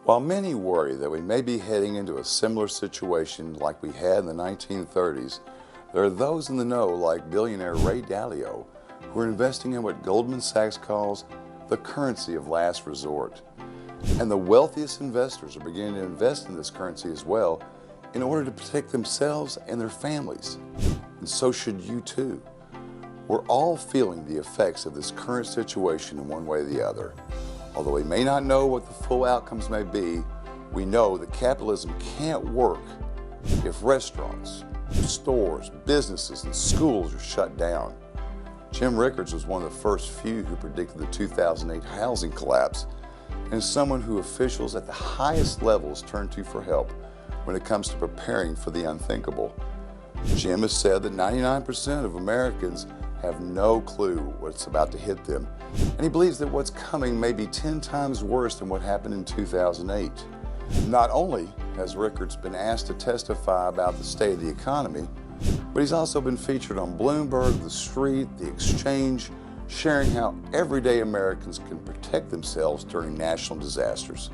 While many worry that we may be heading into a similar situation like we had in the 1930s, there are those in the know like billionaire Ray Dalio who are investing in what Goldman Sachs calls the currency of last resort. And the wealthiest investors are beginning to invest in this currency as well in order to protect themselves and their families. And so should you too. We're all feeling the effects of this current situation in one way or the other. Although we may not know what the full outcomes may be, we know that capitalism can't work if restaurants, stores, businesses, and schools are shut down. Jim Rickards was one of the first few who predicted the 2008 housing collapse, and is someone who officials at the highest levels turn to for help when it comes to preparing for the unthinkable. Jim has said that 99% of Americans have no clue what's about to hit them, and he believes that what's coming may be 10 times worse than what happened in 2008. Not only has Rickards been asked to testify about the state of the economy, but he's also been featured on Bloomberg, The Street, The Exchange, sharing how everyday Americans can protect themselves during national disasters.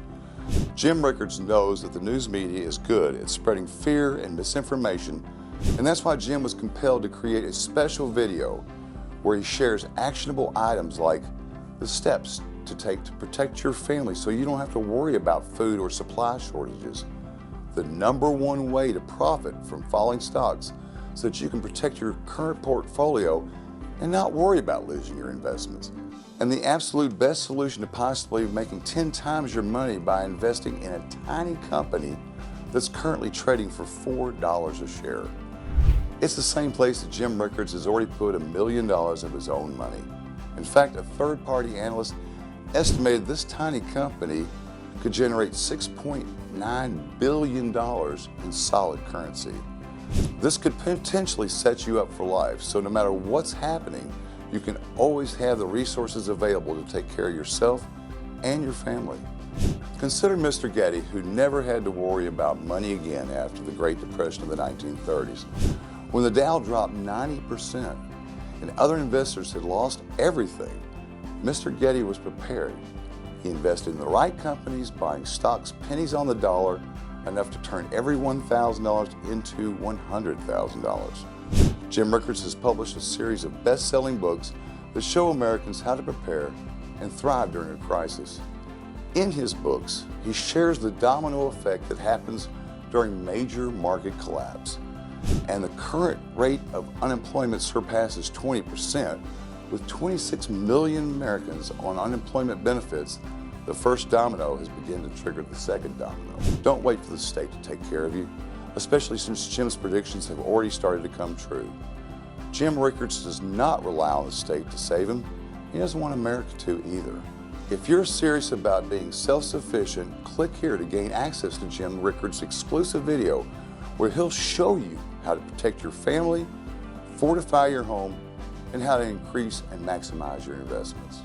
Jim Rickards knows that the news media is good at spreading fear and misinformation, and that's why Jim was compelled to create a special video where he shares actionable items like the steps to take to protect your family so you don't have to worry about food or supply shortages, the #1 way to profit from falling stocks so that you can protect your current portfolio and not worry about losing your investments, and the absolute best solution to possibly making 10 times your money by investing in a tiny company that's currently trading for $4 a share. It's the same place that Jim Rickards has already put $1 million of his own money. In fact, a third-party analyst estimated this tiny company could generate $6.9 billion in solid currency. This could potentially set you up for life, so no matter what's happening, you can always have the resources available to take care of yourself and your family. Consider Mr. Getty, who never had to worry about money again after the Great Depression of the 1930s. When the Dow dropped 90% and other investors had lost everything, Mr. Getty was prepared. He invested in the right companies, buying stocks pennies on the dollar, enough to turn every $1,000 into $100,000. Jim Rickards has published a series of best-selling books that show Americans how to prepare and thrive during a crisis. In his books, he shares the domino effect that happens during major market collapse. And the current rate of unemployment surpasses 20%, with 26 million Americans on unemployment benefits. The first domino has begun to trigger the second domino. Don't wait for the state to take care of you, especially since Jim's predictions have already started to come true. Jim Rickards does not rely on the state to save him. He doesn't want America to either. If you're serious about being self-sufficient, click here to gain access to Jim Rickards' exclusive video where he'll show you how to protect your family, fortify your home, and how to increase and maximize your investments.